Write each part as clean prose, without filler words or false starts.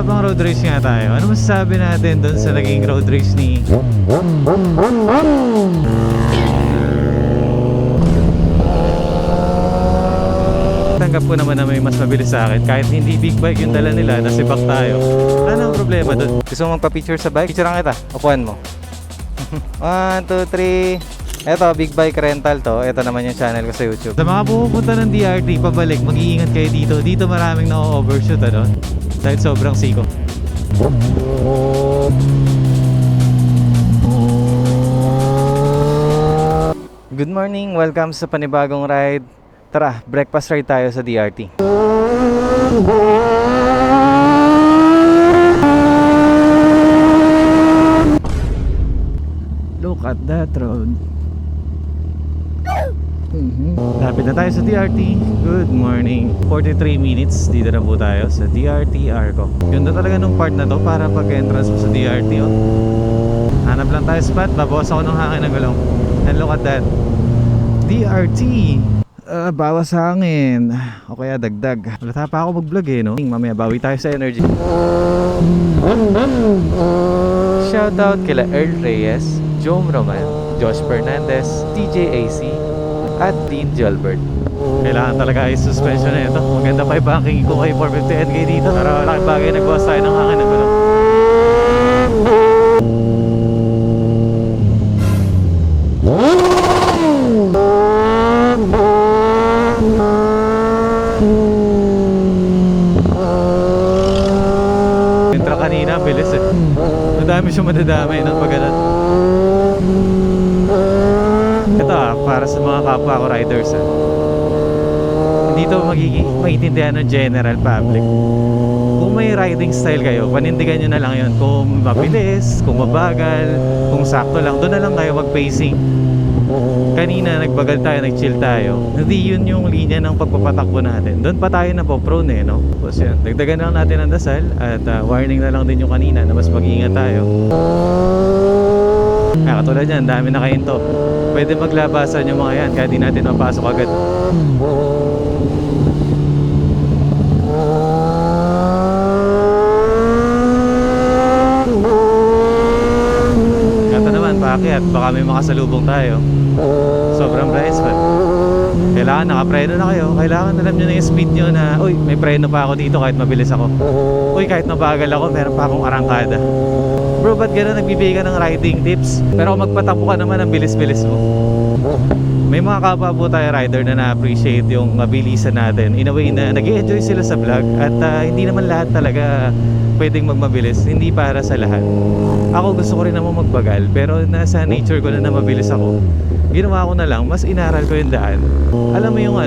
Usapang road race nga tayo. Ano masasabi natin doon sa naging road race ni... Tanggap ko naman na may mas mabilis sa akin. Kahit hindi big bike yung dala nila, nasibak tayo. Ano ang problema doon? Gusto mo magpa-picture sa bike? Picture lang kita. Upuan mo. 1, 2, 3. Eto, big bike rental to. Ito naman yung channel ko sa YouTube. Sa mga pumupunta ng DRT, pabalik, mag-iingat kayo dito. Dito maraming na-overshoot, ano? Dahil sobrang siko. Good morning, welcome sa panibagong ride. Tara, breakfast ride tayo sa DRT. Look at that road. Lapit na tayo sa DRT. Good morning. 43 minutes, dito na po tayo sa DRT Arco. Ganda talaga nung part na to para pag-entrance mo sa DRT, oh. Hanap lang tayo spot, babawas ako ng hangin ng gulong. And look at that, DRT. Bawas hangin o kaya dagdag. Wala pa ako mag-vlog eh, no? Mamaya bawi tayo sa energy. Shoutout kila Earl Reyes, Jom Roman, Josh Fernandez, TJ AC at Dean Gilbert. Kailangan talaga ay suspension na ito. Maganda pa yung banking ko kay 450NK dito. Pero malaking bagay, nagbawas tayo ng hangin ng gulong. Entra kanina, bilis eh. Madami siyang madadamay ng pagkalat. Ito para sa mga kapwa ko riders hindi ito maintindihan ng general public. Kung may riding style kayo, panindigan nyo na lang yun. Kung mabilis, kung mabagal, kung sakto lang, doon na lang kayo mag-pacing. Kanina nagbagal tayo, nag-chill tayo. Hindi yun yung linya ng pagpapatakbo natin. Doon pa tayo na po prone eh, no? Tapos yan, dagdagan lang natin ang dasal. At warning na lang din yung kanina na mas mag-iingat tayo. Katulad yan, dami na kahinto. Pwede maglabasan yung mga yan kahit di natin mapasok agad. Ito naman, paakyat, baka may makasalubong tayo. Sobrang blind spot. Kailangan nakapreno na kayo. Kailangan alam nyo na yung speed nyo na, uy, may preno pa ako dito kahit mabilis ako. Uy, kahit mabagal ako, meron pa akong arangkada. Bro, ba't gano'n nagbibigay ka ng riding tips? Pero kung magpatakbo ka naman, ang bilis-bilis mo. May mga kapwa po tayo rider na na-appreciate yung mabilisan natin. In a way na nag-i-enjoy sila sa vlog. At hindi naman lahat talaga pwedeng magmabilis. Hindi para sa lahat. Ako gusto ko rin naman magbagal. Pero nasa nature ko na mabilis ako. Ginawa ko na lang, mas inaral ko yung daan. Alam mo yung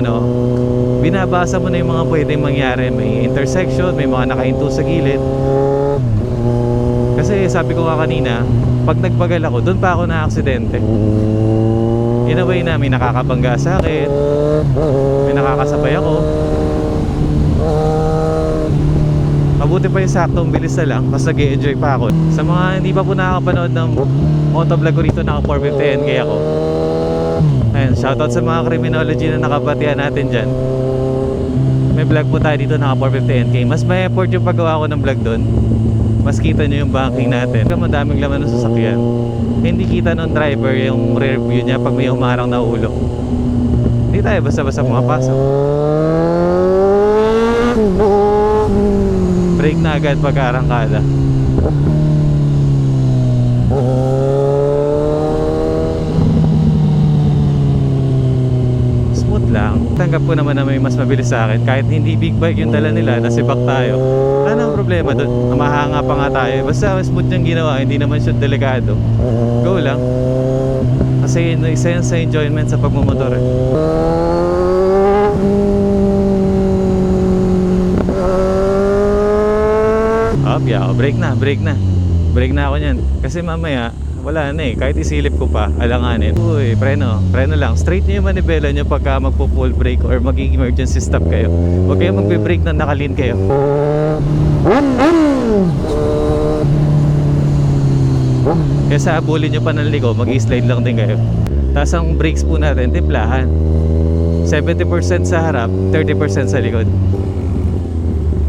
binabasa mo na yung mga pwedeng mangyari. May intersection, may mga nakahinto sa gilid. Kasi sabi ko nga kanina, pag nagbagal ako, doon pa ako na-aksidente. In a way na may nakakabangga sa akin, may nakakasabay ako. Mabuti pa yung saktong bilis na lang, mas nag-i-enjoy pa ako. Sa mga hindi pa po nakakapanood ng motovlog ko rito, naka 450NK ako. Ayun, shoutout sa mga criminology na nakabatian natin dyan. May vlog po tayo dito, naka 450NK. Mas may effort yung paggawa ko ng vlog doon. Mas kita nyo yung banking natin. Madaming laman ng sasakyan. Hindi kita ng driver yung rear view niya pag may humarang na ulo. Hindi tayo basta-basta pumapasok. Brake na agad pagka-arangkada. Smooth lang. Tanggap ko naman na may mas mabilis sa akin. Kahit hindi big bike yung dala nila, nasibak tayo. Ano ang problema doon? Mahanga pa nga tayo. Basta smooth yung ginawa, hindi naman siya delikado. Go lang. Kasi isa yan sa enjoyment sa pagmumotor eh. Brake na, brake na. Brake na ako nyan. Kasi mamaya, wala na eh. Kahit isilip ko pa, alanganin. Uy, preno lang. Straight nyo yung manibela nyo pagka magpo-full brake or mag-emergency stop kayo. Huwag kayo magbe-brake na nakalin kayo. Kaya sa abulin nyo pa ng liko, mag-i-slide lang din kayo. Tapos ang brakes po natin, timplahan. 70% sa harap, 30% sa likod.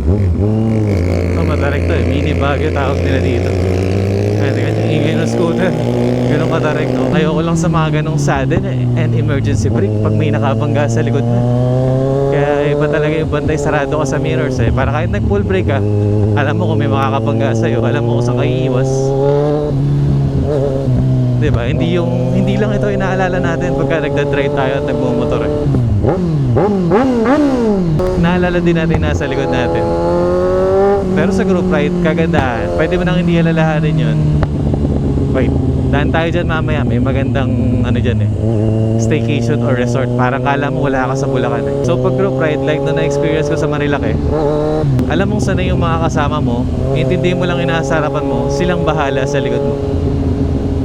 Ito matarik to eh, mini Baguio tawag nila dito. Ay, tingnan yung ingay ng scooter. Ganun katarik, no? Ayoko lang sa mga ganong sudden and emergency brake pag may nakabangga sa likod mo. Kaya iba talaga yung bantay, sarado ka sa mirrors eh. Para kahit nag full brake ka, alam mo kung may makakabangga sa'yo, alam mo kung saan ka iiwas. Diba? Hindi lang ito inaalala natin pagka nagdadrive tayo at nagmumotor eh. Naalala din natin nasa likod natin. Pero sa group ride, kagandahan, pwede mo nang hindi alalahanin yun. Wait, daan tayo dyan mamaya. May magandang ano dyan eh, staycation or resort. Parang kala mo wala ka sa Bulacan eh. So pag group ride, like na na-experience ko sa Marilaki, alam mong sanay yung mga kasama mo, intindihin mo lang inaasarapan mo, silang bahala sa likod mo.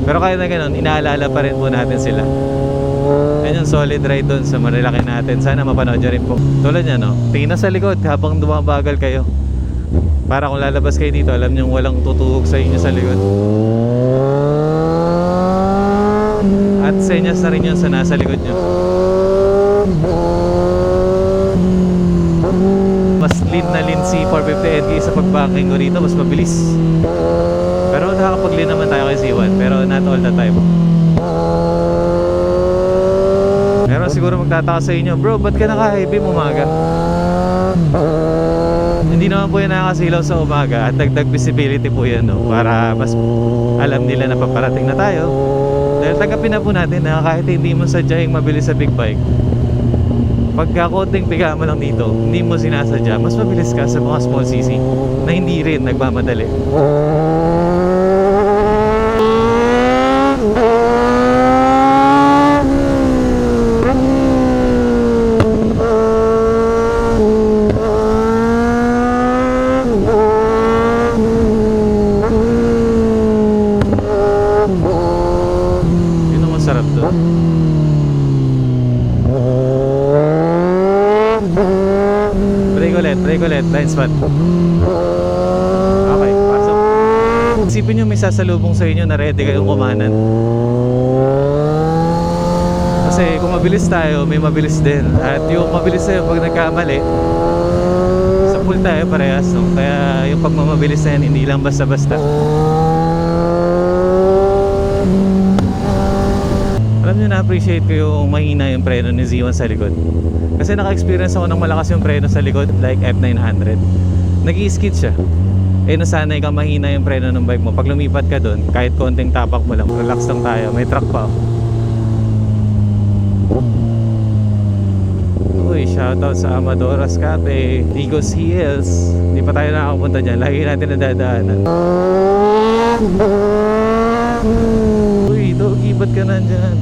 Pero kahit na ganun, inaalala pa rin po natin sila. Yan yung solid ride doon sa Marilaki natin. Sana mapanood nyo rin po. Tulad niya, no? Tingnan sa likod habang dumabagal kayo. Para kung lalabas kayo dito, alam nyo walang tutuhog sa inyo sa likod. At senyas na rin yun sa nasa likod nyo. Mas lean na lean si 450 NK sa pag-backing ko rito. Mas mabilis. Pero nakakapag-lean naman tayo kay C1. Pero not all the time. Pero siguro magtataka sa inyo, bro, ba't ka naka-heavy umaga? Hindi naman po yan nakakasilaw sa umaga. At dagdag visibility po yan, no? Para mas alam nila na paparating na tayo. Dahil tagapin na po natin na kahit hindi mo sadyang mabilis sa big bike, pagka konting piga mo lang dito, hindi mo sinasadya, mas mabilis ka sa mga small cc na hindi rin nagmamadali. Brake ulit, blind spot. Okay, pasok. Isipin nyo may sasalubong sa inyo na ready kayong kumanan. Kasi kung mabilis tayo, may mabilis din. At yung mabilis tayo pag nagkamali, sa pool tayo parehas, no? Kaya yung pagmamabilis na yan, hindi lang basta-basta. Alam nyo, na-appreciate ko yung mahina yung preno ni Z1 sa likod. Kasi naka-experience ako ng malakas yung preno sa likod, like F900. Nag-i-skid siya. Eh nasanay ka mahina yung preno ng bike mo. Pag lumipat ka dun, kahit konting tapak mo lang, relax lang tayo. May truck pa. Uy, shoutout sa Amadoras Cafe, Digos Hills. Hindi pa tayo nakakapunta dyan. Lagi natin nadadaanan. Uy, Doggy, ba't ka nandyan?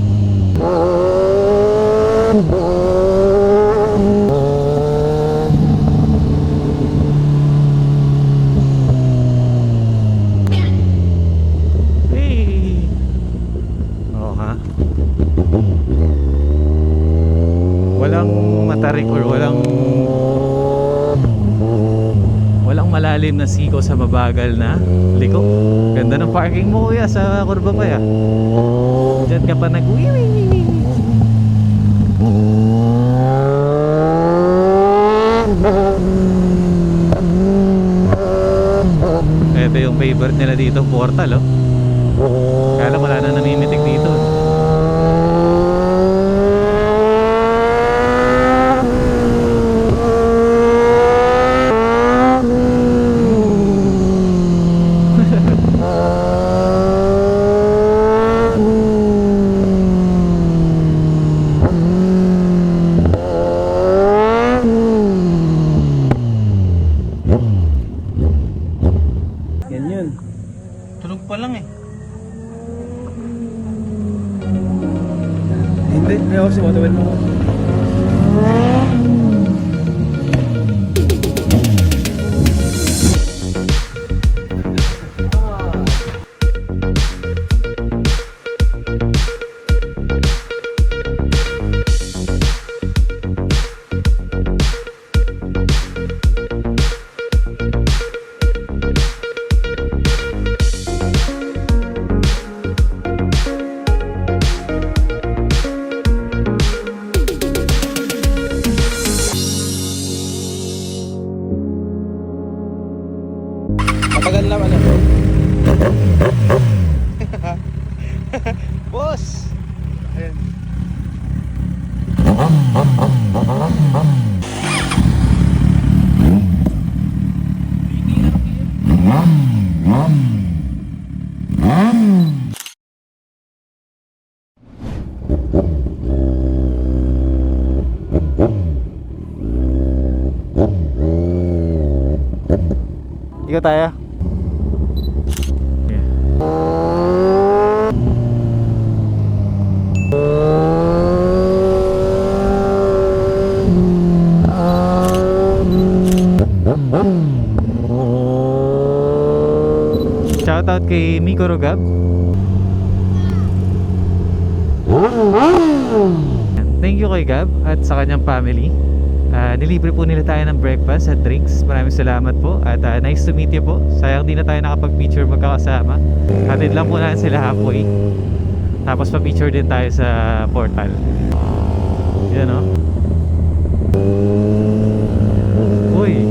Walang matarik or walang malalim na siko sa mabagal na liko. Ganda ng parking mo kuya sa kurba pa ya. Diyan ka pa ito yung favorite nila dito, portal oh. Kaya lang wala na namimitik dito. Tulog pa lang eh. Ikaw tayo. Yeah. Shoutout kay Miko Rogab. Thank you kay Gab at sa kanyang family. Nilibre po nila tayo ng breakfast at drinks. Maraming salamat po at nice to meet you po. Sayang di na tayo nakapag-picture magkakasama. Hatid lang po natin sila halfway. Tapos pa-picture din tayo sa portal. Yan o. Uy.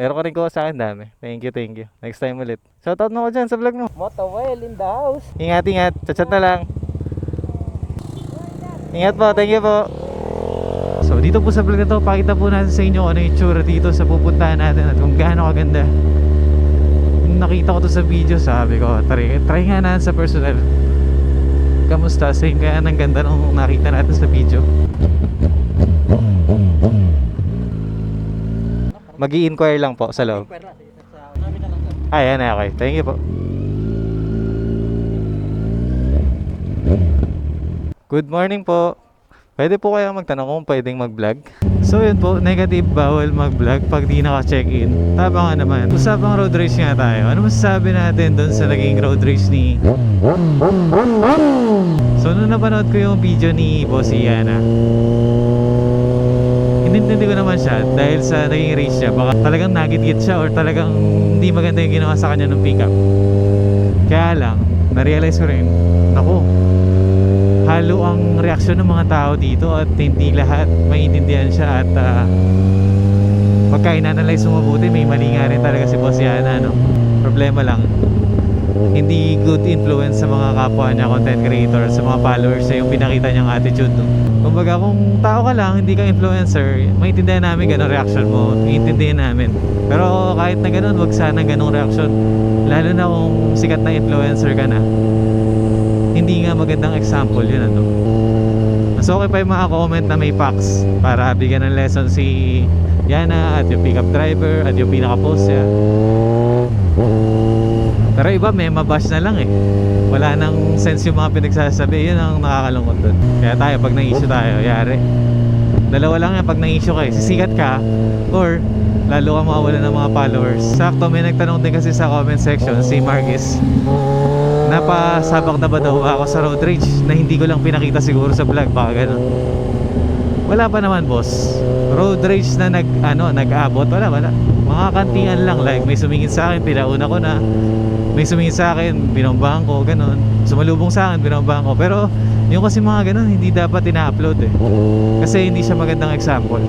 Meron ka rin ko sa akin dami. Thank you, thank you. Next time ulit. Shoutout mo ko dyan sa vlog mo. Motowell in the house. Ingat, ingat. Chat na lang. Ingat po, thank you po. So dito po sa vlog na to, pakita po natin sa inyo ano yung tsura dito sa pupuntahan natin at kung gaano kaganda. Nung nakita ko to sa video, sabi ko, try nga natin sa personal. Kamusta? Same kaya ng ganda nung nakita natin sa video. Mag-i-inquire lang po sa loob. Ayan, okay. Thank you po. Good morning po. Pwede po kaya magtanong kung pwedeng mag-vlog? So yun po, negative bawal mag-vlog pag di naka-check-in. Tama nga naman. Usapang road race nga tayo. Ano masasabi natin doon sa naging road race ni... So nung napanood ko yung video ni Boss Iana, hindi ko naman siya dahil sa naging race niya. Baka talagang nagit-git siya or talagang hindi maganda yung ginawa sa kanya ng pickup. Kaya lang, na-realize ko rin, naku, halo ang reaksyon ng mga tao dito at hindi lahat maintindihan siya at pagka in-analyze mo mabuti, may mali nga rin talaga si Boss Yana, no? Problema lang, hindi good influence sa mga kapwa niya, content creator, sa mga followers niya yung pinakita niyang attitude, no? Kumbaga kung tao ka lang, hindi ka influencer, maintindihan namin ganun reaction mo, maintindihan namin. Pero kahit na ganun, wag sana ganung reaction. Lalo na kung sikat na influencer ka na, hindi nga magandang example yun, ano. Mas okay pa yung mga comment na may facts para bigyan ng lesson si Yana at yung pickup driver at yung pinaka-post niya. Pero iba may mabash na lang eh. Wala nang sense yung mga pinagsasabi. Yun ang nakakalungkot dun. Kaya tayo pag na-issue tayo, yari. Dalawa lang yan pag na-issue ka eh. Sisikat ka or lalo ka mawawala ng mga followers. Sakto, may nagtanong din kasi sa comment section si Marquez, napasabak na ba daw ako sa road rage na hindi ko lang pinakita siguro sa vlog, baka ganun. Wala pa naman boss. Road rage na nag-abot, wala. Mga kantian lang, like may sumingin sa akin, pinauna ko na. May sumingin sa akin, binombahan ko, ganun. Sumalubong sa akin, binombahan ko. Pero yung kasi mga ganun, hindi dapat ina-upload eh. Kasi hindi siya magandang example.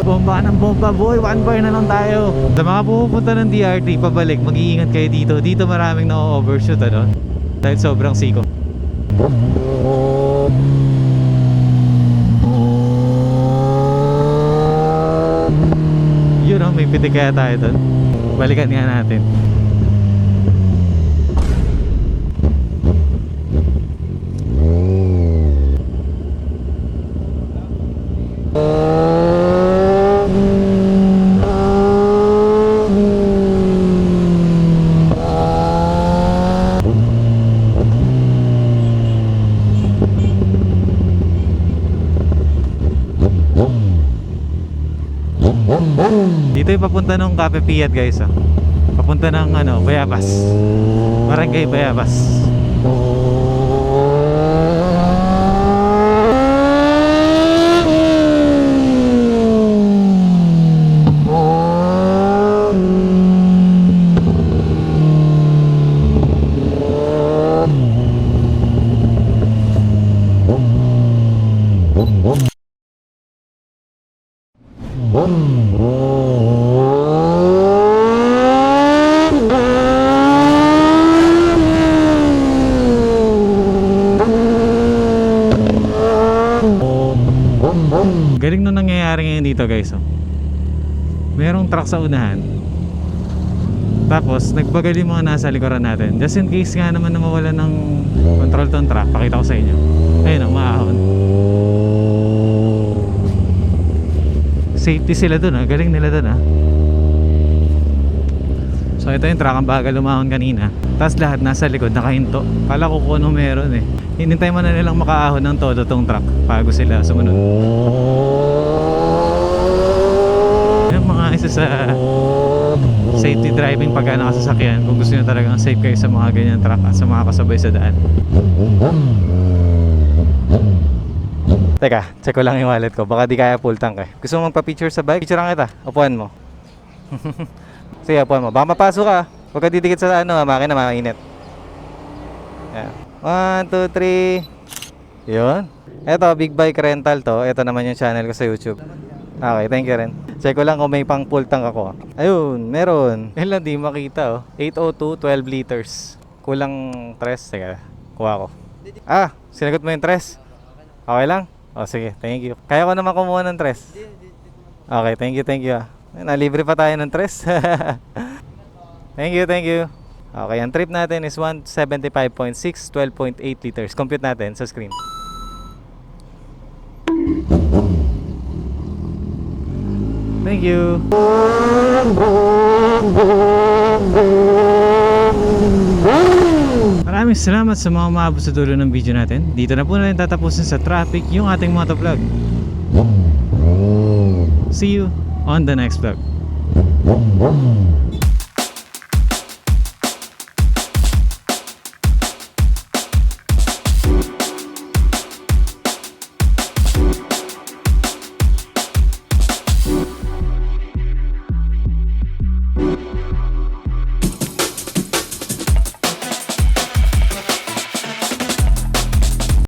Bomba ng bomba boy, one bar na lang tayo. Sa mga pupunta ng DRT pabalik, mag-iingat kayo dito. Dito maraming na-overshoot, ano? Dahil sobrang siko. Yun o, may pitik kaya tayo doon. Balikan nga natin. Dito yung papunta ng Cafe Fiat guys, ah. Papunta ng Bayabas, Barangay Bayabas. dito guys, oh. Merong truck sa unahan. Tapos nagbagal yung mga nasa likuran natin. Just in case nga naman na mawala ng control tong truck. Pakita ko sa inyo. Ayun, umaahon. Safety sila dun, ah. Galing nila dun, ah. So ito yung truck ang bagal umahon kanina. Tapos lahat nasa likod nakahinto. Kala ko kung ano meron eh. Hinintay mo na nilang makaahon ng todo tong truck bago sila sumunod. Yung mga isa sa safety driving pagka nakasasakyan, kung gusto nyo talagang safe kayo sa mga ganyan truck at sa mga kasabay sa daan. Teka, check ko lang yung wallet ko. Baka di kaya full tank eh. Gusto mo magpa-picture sa bike? Picture lang kita. Upuan mo. Sige, upuan mo. Baka mapasok ka. Huwag ka didikit sa ano, makina, mainit. Yan. 1, 2, 3. Yun. Eto, Big Bike Rental to. Ito naman yung channel ko sa YouTube. Okay, thank you rin. Check ko lang kung may pang full tank ako. Ayun, meron. Yan lang di makita, oh. 802, 12 liters. Kulang 3. Sige, kuha ko. Ah, sinagot mo yung 3? Okay lang? O sige, thank you. Kaya ko naman kumuha ng 3. Okay, thank you ah. Nalibre pa tayo ng 3. Thank you. Okay, ang trip natin is 175.6, 12.8 liters. Compute natin sa screen. Thank you. Maraming salamat sa mga umaabot sa dulo ng video natin. Dito na po na rin tatapusin sa traffic yung ating motovlog. See you on the next vlog.